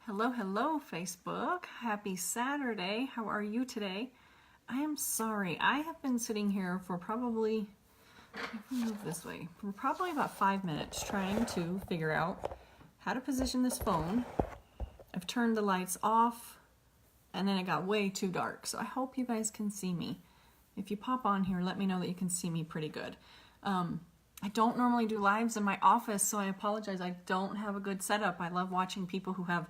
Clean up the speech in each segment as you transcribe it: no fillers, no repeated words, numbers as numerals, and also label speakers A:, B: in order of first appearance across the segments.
A: Hello, hello, Facebook. Happy Saturday. How are you today? I am sorry. I have been sitting here for probably, if we move this way, for probably about 5 minutes trying to figure out how to position this phone. I've turned the lights off and then it got way too dark. So I hope you guys can see me. If you pop on here, let me know that you can see me pretty good. I don't normally do lives in my office, so I apologize. I don't have a good setup. I love watching people who have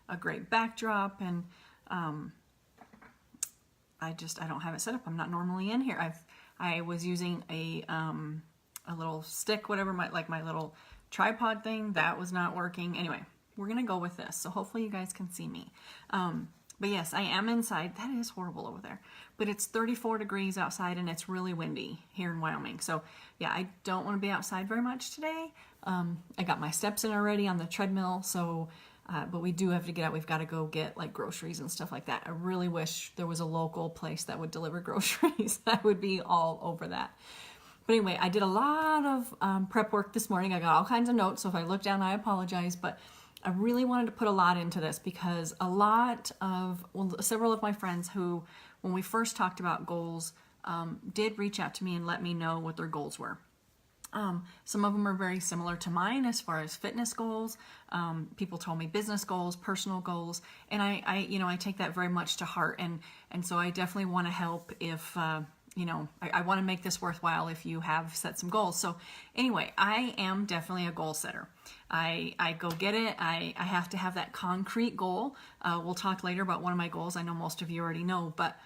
A: a great backdrop, and I don't have it set up. I'm not normally in here. I was using a little stick, whatever, my little tripod thing. That was not working. Anyway, we're gonna go with this. So hopefully you guys can see me. But yes, I am inside. That is horrible over there. But it's 34 degrees outside and it's really windy here in Wyoming. So yeah, I don't want to be outside very much today. I got my steps in already on the treadmill. So, but we do have to get out. We've got to go get like groceries and stuff like that. I really wish there was a local place that would deliver groceries. I would be all over that. But anyway, I did a lot of prep work this morning. I got all kinds of notes. So if I look down, I apologize. But I really wanted to put a lot into this because several of my friends who, when we first talked about goals, did reach out to me and let me know what their goals were. Some of them are very similar to mine as far as fitness goals. People told me business goals, personal goals, and I take that very much to heart. And so I definitely want to help if, I want to make this worthwhile if you have set some goals. So anyway, I am definitely a goal setter. I go get it. I have to have that concrete goal. We'll talk later about one of my goals. I know most of you already know, but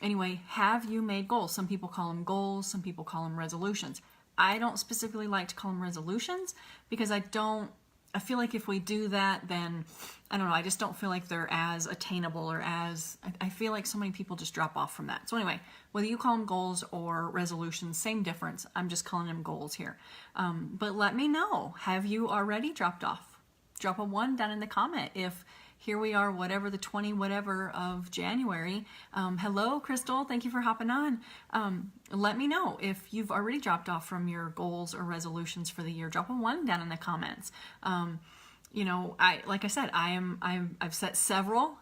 A: anyway, have you made goals? Some people call them goals. Some people call them resolutions. I don't specifically like to call them resolutions because I feel like if we do that, then I don't know, I just don't feel like they're as attainable or I feel like so many people just drop off from that. So anyway, whether you call them goals or resolutions, same difference. I'm just calling them goals here. But let me know, have you already dropped off? Drop a 1 down in the comment if here we are, whatever, the 20 whatever of January. Hello, Crystal. Thank you for hopping on. Let me know if you've already dropped off from your goals or resolutions for the year. Drop a 1 down in the comments. Like I said, I've set several.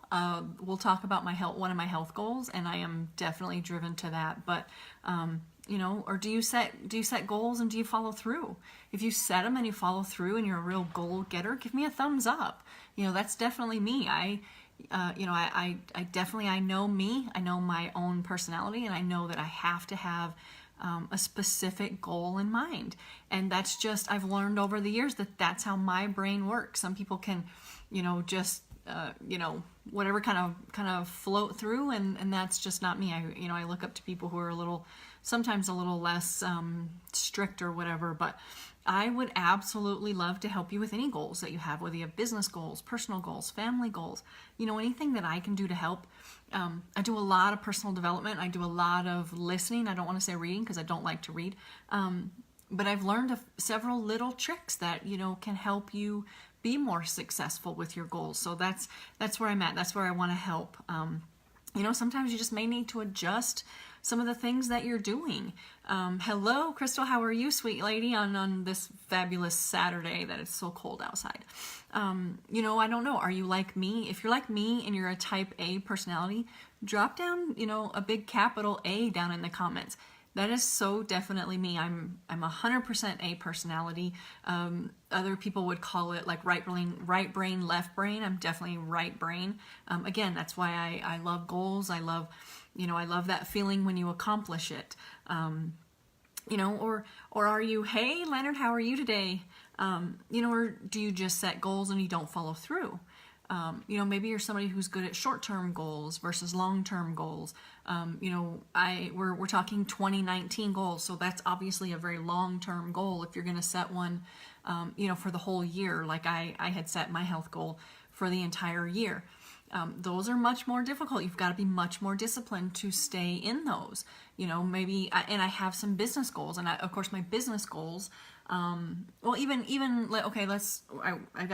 A: We'll talk about one of my health goals, and I am definitely driven to that. But or do you set goals and do you follow through? If you set them and you follow through and you're a real goal getter, give me a thumbs up. That's definitely me. I know me. I know my own personality, and I know that I have to have a specific goal in mind. And that's just, I've learned over the years that that's how my brain works. Some people can, whatever kind of float through, and that's just not me. I look up to people who are sometimes a little less strict or whatever, but I would absolutely love to help you with any goals that you have, whether you have business goals, personal goals, family goals, anything that I can do to help. I do a lot of personal development. I do a lot of listening. I don't want to say reading because I don't like to read. But I've learned several little tricks that, can help you be more successful with your goals. So that's where I'm at. That's where I want to help. Sometimes you just may need to adjust some of the things that you're doing. Hello, Crystal. How are you, sweet lady, on this fabulous Saturday that it's so cold outside? I don't know. Are you like me? If you're like me and you're a type A personality, drop down, a big capital A down in the comments. That is so definitely me. I'm 100% A personality. Other people would call it like right brain, left brain. I'm definitely right brain. Again, that's why I love goals. I love that feeling when you accomplish it. Or are you, hey, Leonard, how are you today? Or do you just set goals and you don't follow through? Maybe you're somebody who's good at short-term goals versus long-term goals. We're talking 2019 goals, so that's obviously a very long-term goal. If you're going to set one, for the whole year, like I had set my health goal for the entire year. Those are much more difficult. You've got to be much more disciplined to stay in those. And I have some business goals, and of course my business goals. I got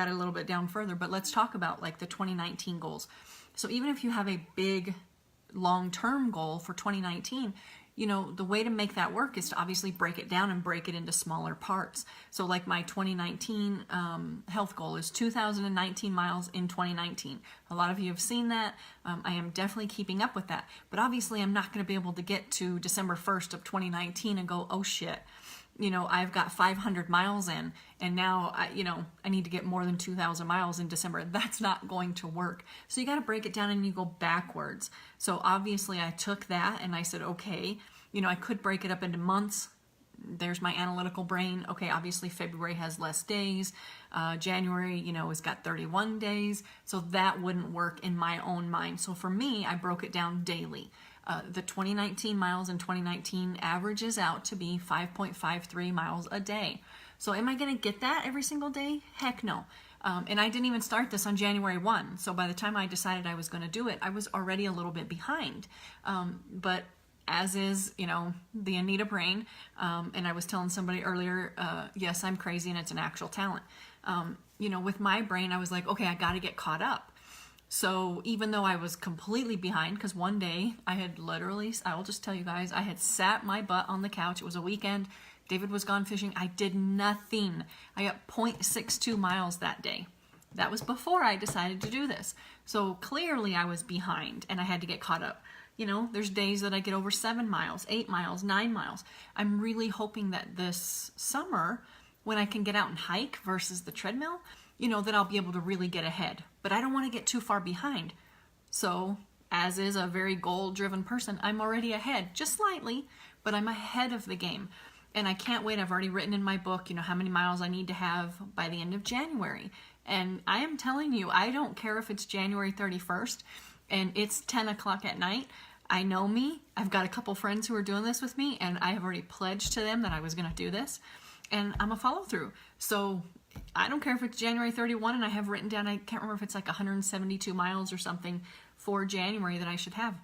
A: it a little bit down further, but let's talk about like the 2019 goals. So even if you have a big long-term goal for 2019, the way to make that work is to obviously break it down and break it into smaller parts. So like my 2019 health goal is 2,019 miles in 2019. A lot of you have seen that. I am definitely keeping up with that. But obviously I'm not going to be able to get to December 1st of 2019 and go, oh shit, I've got 500 miles in, and now I need to get more than 2,000 miles in December. That's not going to work. So you got to break it down and you go backwards. So obviously I took that and I said, okay, I could break it up into months. There's my analytical brain. Okay, obviously February has less days. January, has got 31 days. So that wouldn't work in my own mind. So for me, I broke it down daily. The 2019 miles in 2019 averages out to be 5.53 miles a day. So am I going to get that every single day? Heck no. And I didn't even start this on January 1. So by the time I decided I was going to do it, I was already a little bit behind. But as is, the Anita brain, and I was telling somebody earlier, yes, I'm crazy and it's an actual talent. With my brain, I was like, okay, I got to get caught up. So even though I was completely behind, because one day I had literally, I will just tell you guys, I had sat my butt on the couch. It was a weekend. David was gone fishing. I did nothing. I got 0.62 miles that day. That was before I decided to do this. So clearly I was behind and I had to get caught up. There's days that I get over 7 miles, 8 miles, 9 miles. I'm really hoping that this summer, when I can get out and hike versus the treadmill, that I'll be able to really get ahead. But I don't want to get too far behind. So, as is a very goal-driven person, I'm already ahead, just slightly, but I'm ahead of the game. And I can't wait. I've already written in my book, how many miles I need to have by the end of January. And I am telling you, I don't care if it's January 31st and it's 10 o'clock at night. I know me. I've got a couple friends who are doing this with me, and I have already pledged to them that I was going to do this. And I'm a follow-through. So I don't care if it's January 31 and I have written down, I can't remember if it's like 172 miles or something for January that I should have.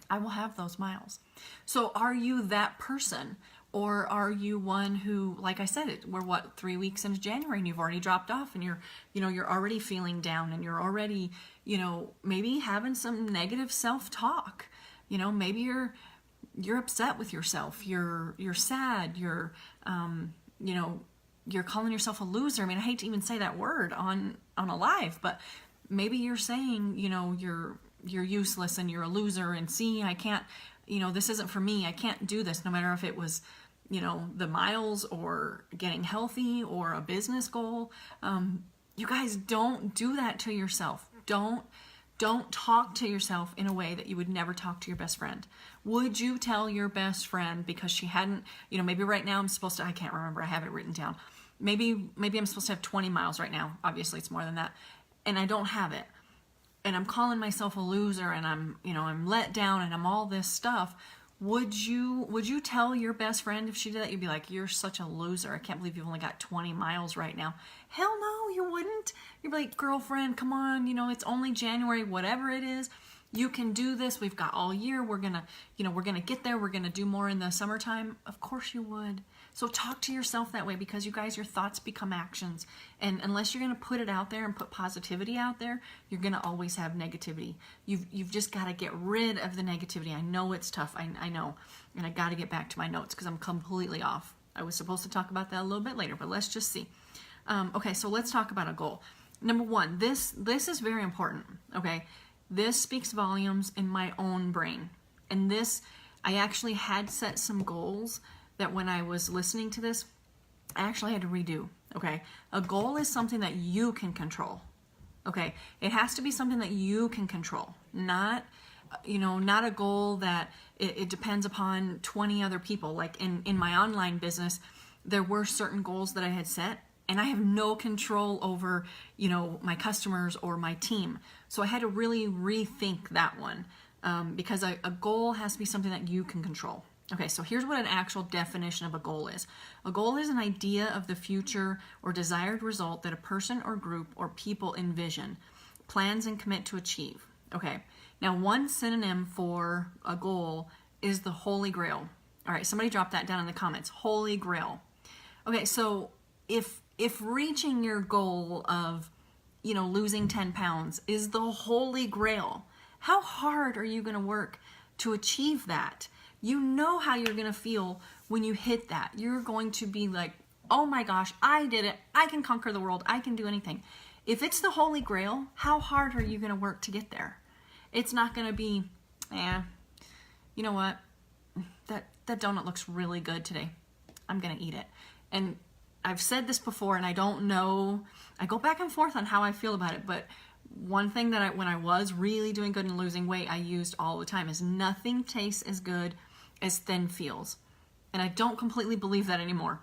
A: I will have those miles. So are you that person? Or are you one who, like I said, we're 3 weeks into January and you've already dropped off and you're already feeling down and you're already, maybe having some negative self-talk. Maybe you're upset with yourself. You're sad. You're calling yourself a loser. I mean, I hate to even say that word on a live, but maybe you're saying, you're useless and you're a loser and see, I can't, this isn't for me. I can't do this, no matter if it was, the miles or getting healthy or a business goal. You guys, don't do that to yourself. Don't talk to yourself in a way that you would never talk to your best friend. Would you tell your best friend because she hadn't, maybe right now I'm supposed to, I can't remember, I have it written down. Maybe I'm supposed to have 20 miles right now. Obviously it's more than that. And I don't have it. And I'm calling myself a loser and I'm let down and I'm all this stuff. Would you tell your best friend if she did that? You'd be like, you're such a loser. I can't believe you've only got 20 miles right now. Hell no, you wouldn't. You'd be like, girlfriend, come on, it's only January, whatever it is. You can do this. We've got all year. We're going to get there. We're going to do more in the summertime. Of course you would. So talk to yourself that way, because you guys, your thoughts become actions. And unless you're going to put it out there and put positivity out there, you're going to always have negativity. You've just got to get rid of the negativity. I know it's tough. I know. And I got to get back to my notes because I'm completely off. I was supposed to talk about that a little bit later, but let's just see. Okay, so let's talk about a goal. Number one, this is very important, okay? This speaks volumes in my own brain. And this, I actually had set some goals that when I was listening to this, I actually had to redo, okay? A goal is something that you can control, okay? It has to be something that you can control, not a goal that it depends upon 20 other people. Like in my online business, there were certain goals that I had set, and I have no control over, my customers or my team. So I had to really rethink that one because a goal has to be something that you can control. Okay, so here's what an actual definition of a goal is. A goal is an idea of the future or desired result that a person or group or people envision, plans, and commit to achieve. Okay, now one synonym for a goal is the Holy Grail. All right, somebody drop that down in the comments. Holy Grail. Okay, so if reaching your goal of, losing 10 pounds is the Holy Grail, how hard are you going to work to achieve that? you know how you're going to feel when you hit that. You're going to be like, oh my gosh, I did it. I can conquer the world. I can do anything. If it's the Holy Grail, how hard are you going to work to get there? It's not going to be, you know what? That donut looks really good today. I'm going to eat it. And I've said this before, and I don't know, I go back and forth on how I feel about it, but one thing that when I was really doing good and losing weight, I used all the time is nothing tastes as good as thin feels. And I don't completely believe that anymore.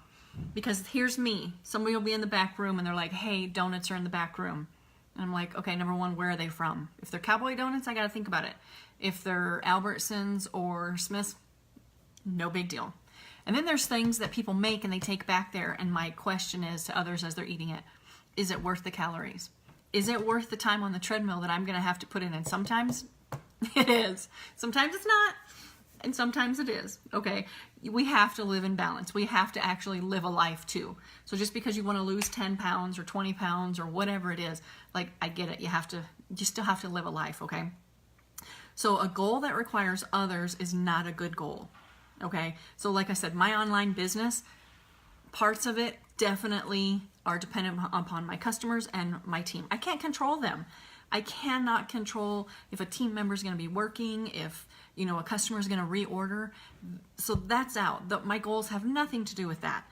A: Because here's me. Somebody will be in the back room and they're like, hey, donuts are in the back room. And I'm like, okay, number one, where are they from? If they're Cowboy Donuts, I got to think about it. If they're Albertsons or Smith's, no big deal. And then there's things that people make and they take back there. And my question is to others as they're eating it, is it worth the calories? Is it worth the time on the treadmill that I'm going to have to put in? And sometimes it is. Sometimes it's not. And sometimes it is. Okay. We have to live in balance. We have to actually live a life too. So just because you want to lose 10 pounds or 20 pounds or whatever it is, like, I get it. You still have to live a life. Okay. So a goal that requires others is not a good goal. Okay. So like I said, my online business, parts of it definitely are dependent upon my customers and my team. I can't control them. I cannot control if a team member is going to be working, if, you know, a customer is going to reorder. So that's out. My goals have nothing to do with that.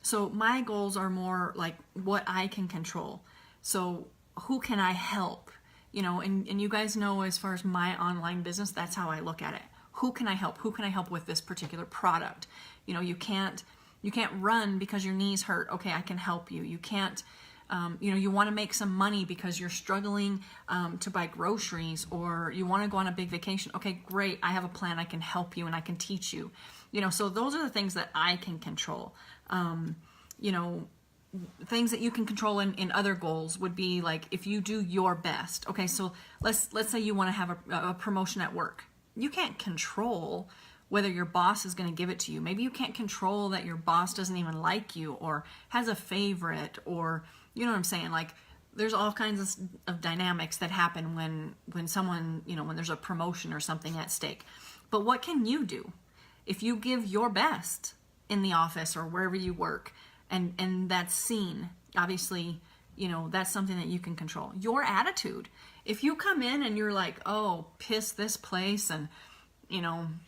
A: So my goals are more like what I can control. So who can I help? You know, and you guys know, as far as my online business, that's how I look at it. Who can I help? Who can I help with this particular product? You know, you can't run because your knees hurt. Okay, I can help you. You can't, you want to make some money because you're struggling to buy groceries, or you want to go on a big vacation. Okay, great. I have a plan. I can help you and I can teach you. You know, so those are the things that I can control. Things that you can control in other goals would be like, if you do your best. Okay, so let's say you want to have a promotion at work. You can't control whether your boss is going to give it to you. Maybe you can't control that your boss doesn't even like you or has a favorite, or, you know what I'm saying? Like, there's all kinds of dynamics that happen when someone, when there's a promotion or something at stake. But what can you do? If you give your best in the office or wherever you work, and that's seen, obviously, that's something that you can control. Your attitude. If you come in and you're like, oh, piss this place, and,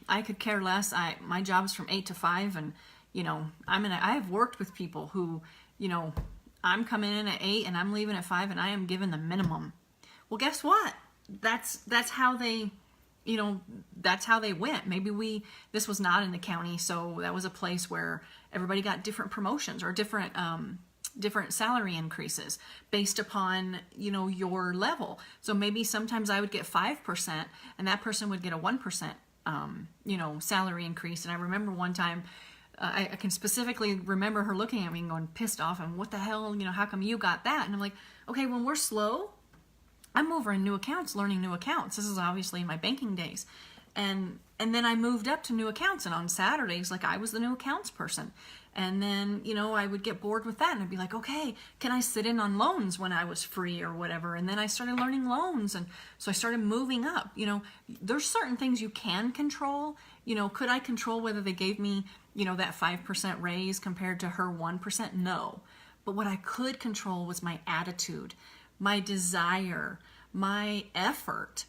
A: I could care less. My job's from 8 to 5, and, I have worked with people who, I'm coming in at 8 and I'm leaving at 5 and I am given the minimum. Well, guess what? That's how they, that's how they went. Maybe this was not in the county, so that was a place where everybody got different promotions or different salary increases based upon, your level. So maybe sometimes I would get 5% and that person would get a 1%, salary increase. And I remember one time, I can specifically remember her looking at me and going pissed off, and what the hell, how come you got that? And I'm like, okay, when we're slow, I'm over in new accounts, learning new accounts. This is obviously in my banking days. And then I moved up to new accounts, and on Saturdays, like, I was the new accounts person. And then, I would get bored with that, and I'd be like, okay, can I sit in on loans when I was free or whatever? And then I started learning loans, and so I started moving up. There's certain things you can control. Could I control whether they gave me, that 5% raise compared to her 1%? No. But what I could control was my attitude, my desire, my effort,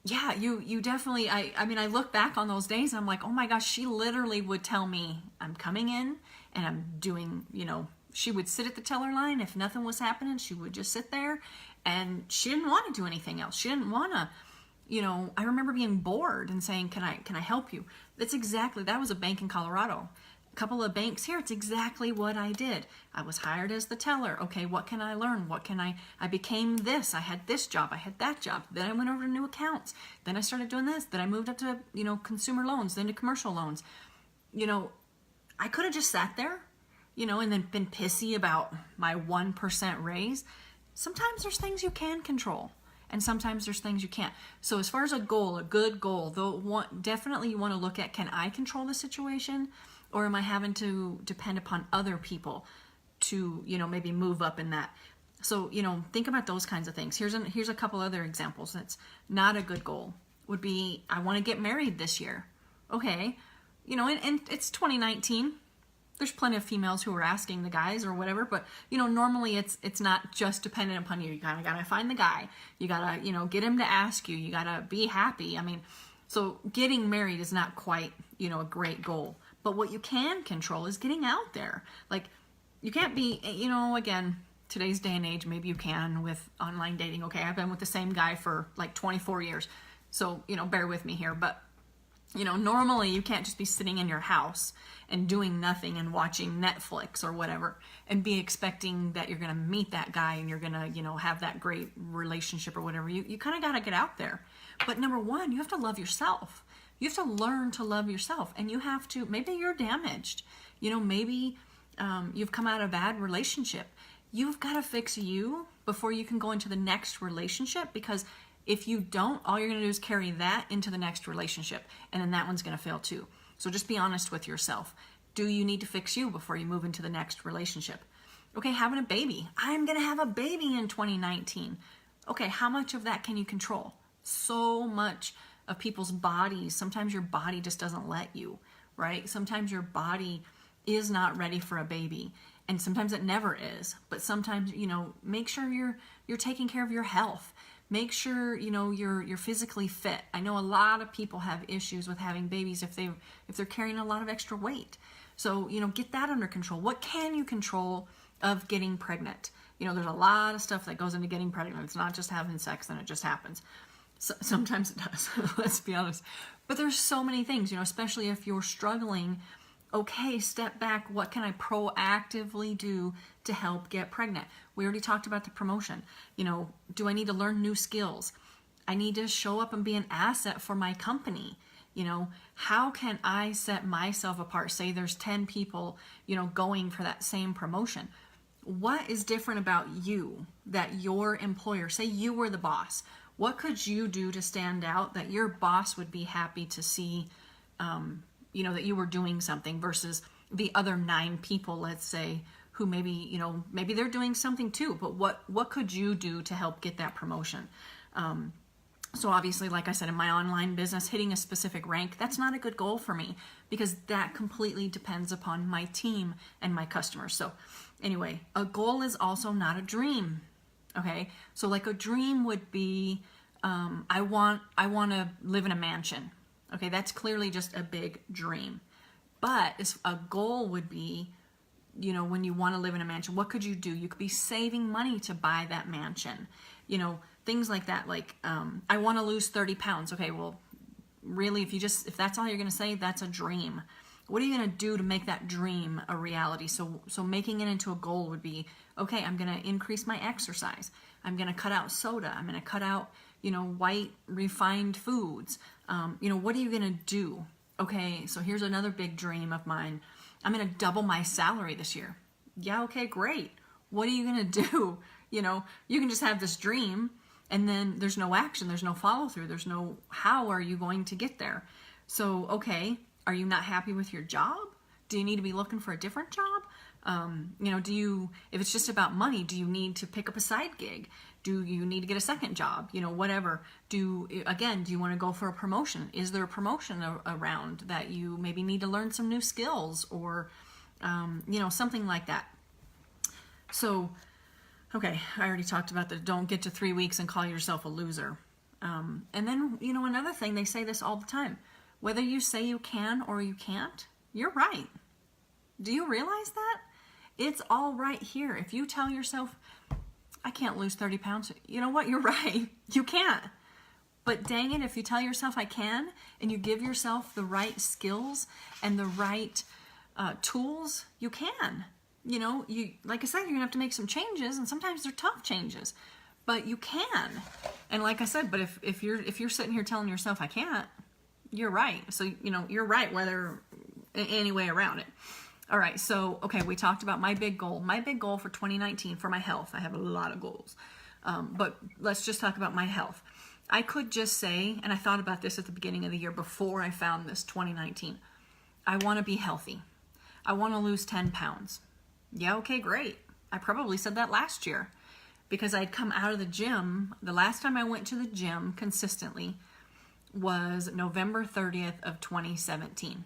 A: yeah, you definitely, I look back on those days and I'm like, oh my gosh, she literally would tell me, I'm coming in and I'm doing, she would sit at the teller line. If nothing was happening, she would just sit there, and she didn't want to do anything else. She didn't want to, I remember being bored and saying, can I help you? That was a bank in Colorado. A couple of banks here, it's exactly what I did. I was hired as the teller. Okay, what can I learn? I became this. I had this job. I had that job. Then I went over to new accounts. Then I started doing this. Then I moved up to, consumer loans, then to commercial loans. I could have just sat there, and then been pissy about my 1% raise. Sometimes there's things you can control, and sometimes there's things you can't. So as far as a goal, a good goal, definitely you want to look at, can I control the situation? Or am I having to depend upon other people to, maybe move up in that? So, think about those kinds of things. Here's a couple other examples. That's not a good goal. would be, I want to get married this year. Okay, you know, and it's 2019. There's plenty of females who are asking the guys or whatever, but you know, normally it's not just dependent upon you. You kind of gotta find the guy. You gotta, you know, get him to ask you. You gotta be happy. I mean, so getting married is not quite, you know, a great goal. But what you can control is getting out there. Like, you can't be, you know, again, today's day and age, maybe you can with online dating. Okay, I've been with the same guy for like 24 years. So, you know, bear with me here. But, you know, normally you can't just be sitting in your house and doing nothing and watching Netflix or whatever and be expecting that you're going to meet that guy and you're going to, you know, have that great relationship or whatever. You kind of got to get out there. But number one, you have to love yourself. You have to learn to love yourself, and you have to, maybe you're damaged. You know, maybe you've come out of a bad relationship. You've got to fix you before you can go into the next relationship, because if you don't, all you're going to do is carry that into the next relationship, and then that one's going to fail too. So just be honest with yourself. Do you need to fix you before you move into the next relationship? Okay, having a baby. I'm going to have a baby in 2019. Okay, how much of that can you control? So much of people's bodies. Sometimes your body just doesn't let you, right? Sometimes your body is not ready for a baby, and sometimes it never is. But sometimes, you know, make sure you're taking care of your health. Make sure, you know, you're physically fit. I know a lot of people have issues with having babies if they're carrying a lot of extra weight. So, you know, get that under control. What can you control of getting pregnant? You know, there's a lot of stuff that goes into getting pregnant. It's not just having sex and it just happens. So, sometimes it does, let's be honest. But there's so many things, you know, especially if you're struggling. Okay, step back. What can I proactively do to help get pregnant? We already talked about the promotion. You know, do I need to learn new skills? I need to show up and be an asset for my company. You know, how can I set myself apart? Say there's 10 people, you know, going for that same promotion. What is different about you that your employer, say you were the boss, what could you do to stand out that your boss would be happy to see, you know, that you were doing something versus the other 9 people, let's say, who maybe, you know, maybe they're doing something too, but what could you do to help get that promotion? So obviously, like I said, in my online business, hitting a specific rank, that's not a good goal for me, because that completely depends upon my team and my customers. So anyway, a goal is also not a dream. Okay, so like a dream would be, I want to live in a mansion. Okay, that's clearly just a big dream. But a goal would be, you know, when you want to live in a mansion, what could you do? You could be saving money to buy that mansion. You know, things like that. Like, I want to lose 30 pounds. Okay, well, really, if that's all you're going to say, that's a dream. What are you going to do to make that dream a reality? So making it into a goal would be, okay, I'm going to increase my exercise. I'm going to cut out soda. I'm going to cut out, you know, white refined foods. You know, what are you going to do? Okay, so here's another big dream of mine. I'm going to double my salary this year. Yeah, okay, great. What are you going to do? You know, you can just have this dream and then there's no action, there's no follow through, there's no how are you going to get there? So, okay, are you not happy with your job? Do you need to be looking for a different job? You know, if it's just about money, do you need to pick up a side gig? Do you need to get a second job? You know, whatever. Do you want to go for a promotion? Is there a promotion around that you maybe need to learn some new skills or, you know, something like that? So, okay, I already talked about the don't get to 3 weeks and call yourself a loser. And then, you know, another thing, they say this all the time. Whether you say you can or you can't, you're right. Do you realize that? It's all right here. If you tell yourself, I can't lose 30 pounds, you know what? You're right. You can't. But dang it, if you tell yourself I can, and you give yourself the right skills and the right tools, you can. You know, like I said, you're going to have to make some changes, and sometimes they're tough changes. But you can. And like I said, but if you're sitting here telling yourself I can't, you're right. So, you know, you're right whether any way around it. All right, so, okay, we talked about my big goal. My big goal for 2019 for my health, I have a lot of goals, but let's just talk about my health. I could just say, and I thought about this at the beginning of the year before I found this 2019, I want to be healthy. I want to lose 10 pounds. Yeah, okay, great. I probably said that last year because I'd come out of the gym. The last time I went to the gym consistently was November 30th of 2017.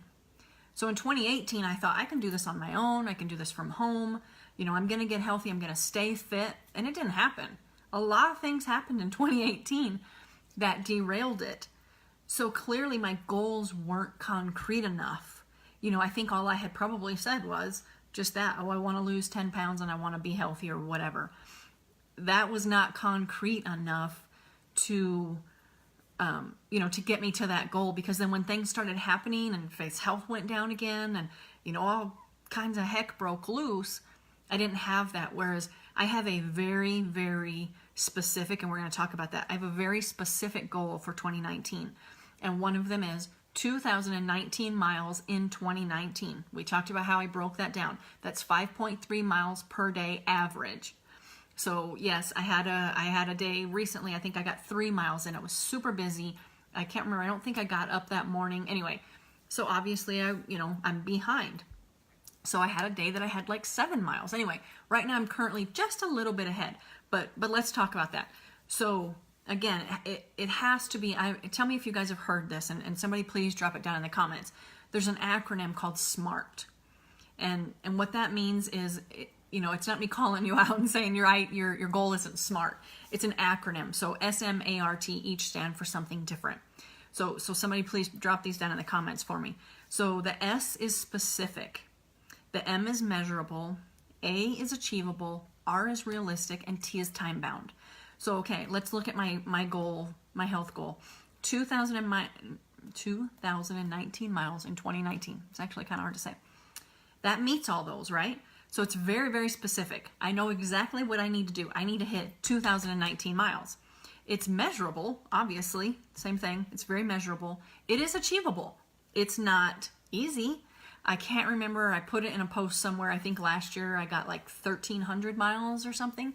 A: So in 2018, I thought I can do this on my own. I can do this from home. I'm going to get healthy. I'm going to stay fit. And it didn't happen. A lot of things happened in 2018 that derailed it. So clearly my goals weren't concrete enough. I think all I had probably said was just that, oh, I want to lose 10 pounds and I want to be healthy or whatever. That was not concrete enough to, to get me to that goal, because then when things started happening and Faith's health went down again and, all kinds of heck broke loose, I didn't have that. Whereas I have a very, very specific, and we're going to talk about that. I have a very specific goal for 2019. And one of them is 2,019 miles in 2019. We talked about how I broke that down. That's 5.3 miles per day average. So yes, I had a day recently. I think I got 3 miles in. It was super busy. I can't remember. I don't think I got up that morning. Anyway, so obviously I'm behind. So I had a day that I had like 7 miles. Anyway, right now I'm currently just a little bit ahead. But let's talk about that. So again, it has to be, tell me if you guys have heard this, and somebody please drop it down in the comments. There's an acronym called SMART. And what that means is, it's not me calling you out and saying your goal isn't SMART. It's an acronym. So SMART, each stand for something different. So somebody please drop these down in the comments for me. So the S is specific. The M is measurable. A is achievable. R is realistic. And T is time bound. So, okay, let's look at my goal, my health goal. 2,019 miles in 2019. It's actually kind of hard to say. That meets all those, right? So it's very, very specific. I know exactly what I need to do. I need to hit 2,019 miles. It's measurable, obviously. Same thing. It's very measurable. It is achievable. It's not easy. I can't remember. I put it in a post somewhere. I think last year I got like 1,300 miles or something.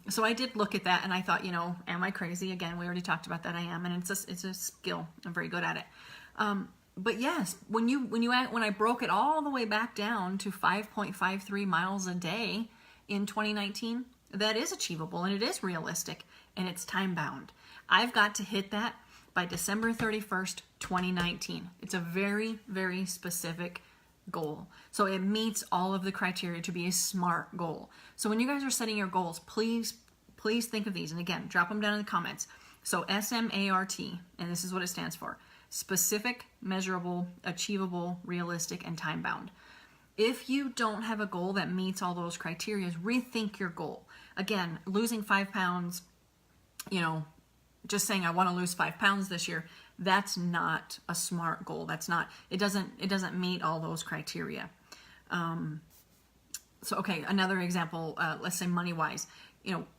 A: So I did look at that and I thought, am I crazy? Again, we already talked about that. I am, and it's a skill. I'm very good at it. But yes, when I broke it all the way back down to 5.53 miles a day in 2019, that is achievable and it is realistic and it's time bound. I've got to hit that by December 31st, 2019. It's a very, very specific goal. So it meets all of the criteria to be a SMART goal. So when you guys are setting your goals, please think of these. And again, drop them down in the comments. So SMART, and this is what it stands for: specific, measurable, achievable, realistic, and time bound. If you don't have a goal that meets all those criteria, rethink your goal. Again, losing 5 pounds, just saying I want to lose 5 pounds this year, that's not a SMART goal. That's not, it doesn't meet all those criteria. So, okay, another example, let's say money-wise,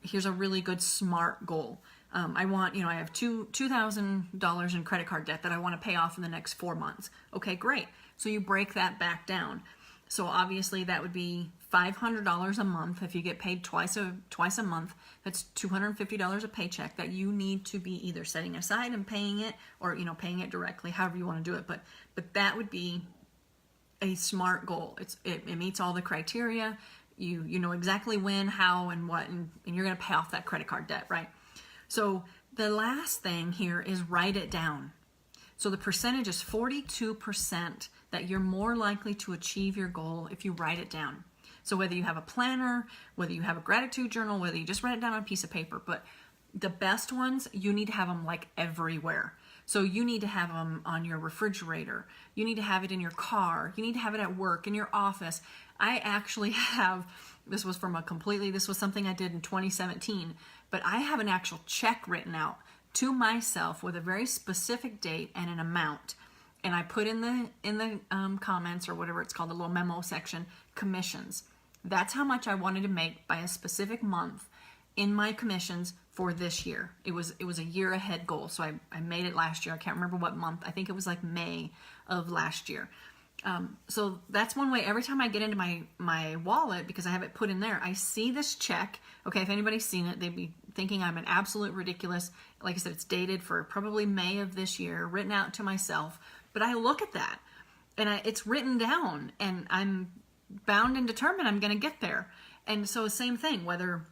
A: here's a really good SMART goal. I have $2,000 in credit card debt that I want to pay off in the next 4 months. Okay, great. So you break that back down. So obviously that would be $500 a month. If you get paid twice a month, that's $250 a paycheck that you need to be either setting aside and paying it, or paying it directly, however you want to do it. But that would be a SMART goal. It meets all the criteria. You know exactly when, how, and what, and you're going to pay off that credit card debt, right? So the last thing here is write it down. So the percentage is 42% that you're more likely to achieve your goal if you write it down. So whether you have a planner, whether you have a gratitude journal, whether you just write it down on a piece of paper, but the best ones, you need to have them like everywhere. So you need to have them on your refrigerator. You need to have it in your car. You need to have it at work, in your office. I actually have, this was something I did in 2017, but I have an actual check written out to myself with a very specific date and an amount. And I put in the comments, or whatever it's called, the little memo section, commissions. That's how much I wanted to make by a specific month in my commissions for this year. It was a year ahead goal. So I made it last year. I can't remember what month. I think it was like May of last year. So that's one way. Every time I get into my wallet, because I have it put in there, I see this check. Okay, if anybody's seen it, they'd be thinking I'm an absolute ridiculous. Like I said, it's dated for probably May of this year, written out to myself. But I look at that, and it's written down, and I'm bound and determined I'm going to get there. And so same thing, whether,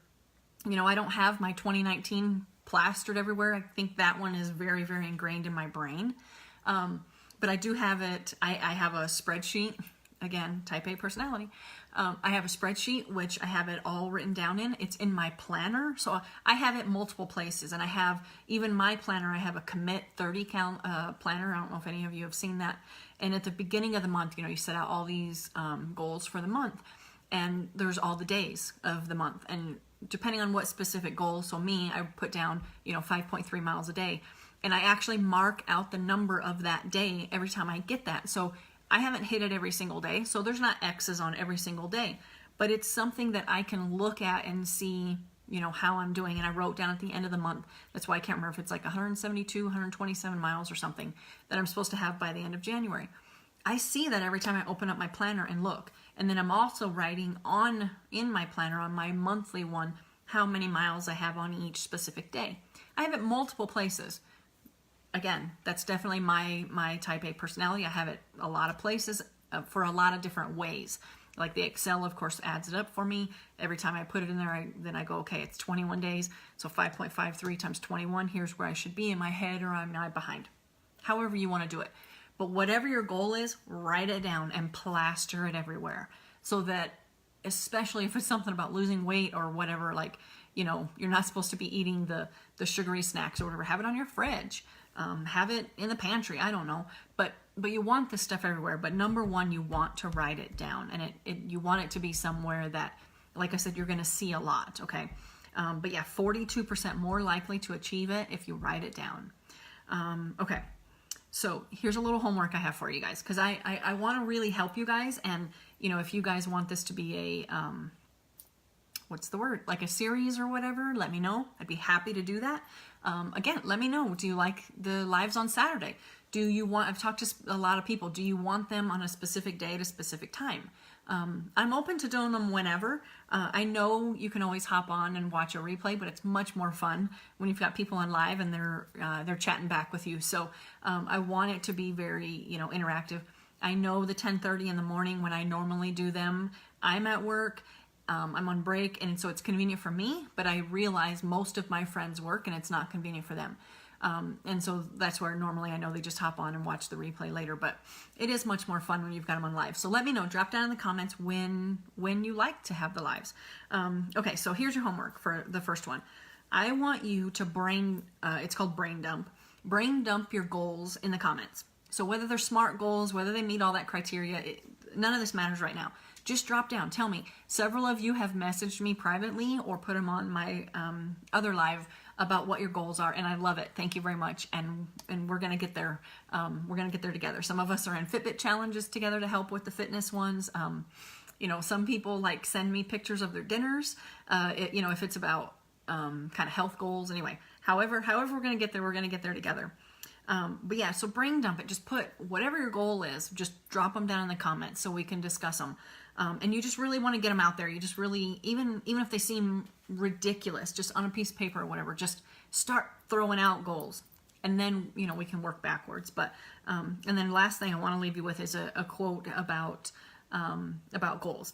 A: I don't have my 2019 plastered everywhere. I think that one is very, very ingrained in my brain. But I do have it, I have a spreadsheet, again, type A personality. I have a spreadsheet, which I have it all written down in. It's in my planner. So I have it multiple places, and I have, even my planner, I have a commit 30 count planner. I don't know if any of you have seen that. And at the beginning of the month, you set out all these goals for the month, and there's all the days of the month. And depending on what specific goal, so me, I put down, 5.3 miles a day. And I actually mark out the number of that day every time I get that. So I haven't hit it every single day, so there's not X's on every single day. But it's something that I can look at and see, how I'm doing. And I wrote down at the end of the month, that's why I can't remember if it's like 172, 127 miles or something that I'm supposed to have by the end of January. I see that every time I open up my planner and look. And then I'm also writing in my planner, on my monthly one, how many miles I have on each specific day. I have it multiple places. Again, that's definitely my type A personality. I have it a lot of places for a lot of different ways. Like the Excel, of course, adds it up for me. Every time I put it in there, then I go, okay, it's 21 days. So 5.53 times 21, here's where I should be in my head, or I'm not behind. However you want to do it. But whatever your goal is, write it down and plaster it everywhere. So that, especially if it's something about losing weight or whatever, like, you're not supposed to be eating the sugary snacks or whatever, have it on your fridge. Have it in the pantry. I don't know, but you want this stuff everywhere. But number one, you want to write it down, and you want it to be somewhere that, like I said, you're going to see a lot. Okay, but yeah, 42% more likely to achieve it if you write it down. Okay, so here's a little homework I have for you guys, because I want to really help you guys, and if you guys want this to be a what's the word, like a series or whatever, let me know. I'd be happy to do that. Again, let me know. Do you like the lives on Saturday? Do you want, I've talked to a lot of people, do you want them on a specific day at a specific time? I'm open to doing them whenever. I know you can always hop on and watch a replay, but it's much more fun when you've got people on live and they're chatting back with you. So I want it to be very, interactive. I know the 10:30 in the morning when I normally do them, I'm at work. I'm on break, and so it's convenient for me, but I realize most of my friends work and it's not convenient for them. And so that's where normally I know they just hop on and watch the replay later, but it is much more fun when you've got them on live. So let me know, drop down in the comments when you like to have the lives. Okay, so here's your homework for the first one. I want you to it's called brain dump. Brain dump your goals in the comments. So whether they're SMART goals, whether they meet all that criteria, none of this matters right now. Just drop down, tell me. Several of you have messaged me privately or put them on my other live about what your goals are, and I love it. Thank you very much, and we're gonna get there. We're gonna get there together. Some of us are in Fitbit challenges together to help with the fitness ones. Some people like send me pictures of their dinners. If it's about kind of health goals. Anyway, however we're gonna get there, we're gonna get there together. But yeah, so brain dump it. Just put whatever your goal is, just drop them down in the comments so we can discuss them. And you just really want to get them out there. You just really, even if they seem ridiculous, just on a piece of paper or whatever, just start throwing out goals. And then, we can work backwards. But, and then last thing I want to leave you with is a quote about goals.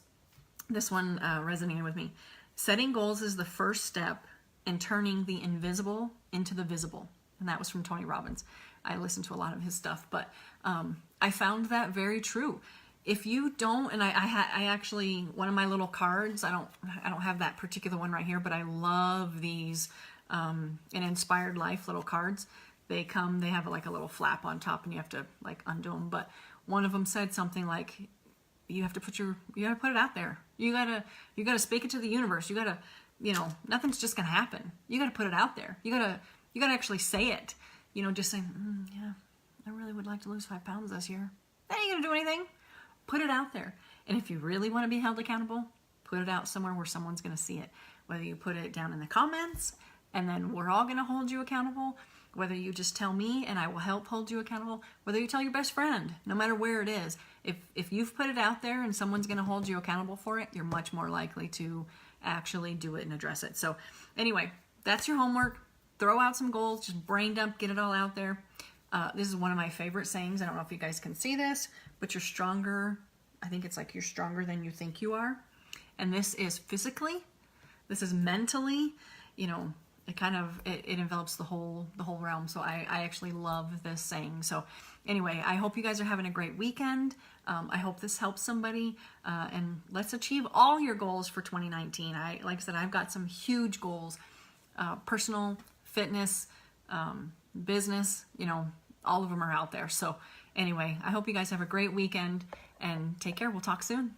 A: This one resonated with me. Setting goals is the first step in turning the invisible into the visible. And that was from Tony Robbins. I listened to a lot of his stuff, but I found that very true. If you don't, and I actually, one of my little cards, I don't have that particular one right here, but I love these an inspired life little cards. They have like a little flap on top, and you have to like undo them. But one of them said something like, you gotta put it out there. You gotta speak it to the universe. You gotta, nothing's just gonna happen. You gotta put it out there. You gotta actually say it. Just saying, yeah, I really would like to lose 5 pounds this year. That ain't gonna do anything. Put it out there. And if you really want to be held accountable, put it out somewhere where someone's going to see it. Whether you put it down in the comments, and then we're all going to hold you accountable. Whether you just tell me and I will help hold you accountable. Whether you tell your best friend, no matter where it is. If you've put it out there and someone's going to hold you accountable for it, you're much more likely to actually do it and address it. So anyway, that's your homework. Throw out some goals. Just brain dump. Get it all out there. This is one of my favorite sayings. I don't know if you guys can see this, but you're stronger. I think it's like you're stronger than you think you are. And this is physically, this is mentally, it envelops the whole realm. So I actually love this saying. So anyway, I hope you guys are having a great weekend. I hope this helps somebody, and let's achieve all your goals for 2019. Like I said, I've got some huge goals, personal, fitness, business, all of them are out there. So anyway, I hope you guys have a great weekend and take care. We'll talk soon.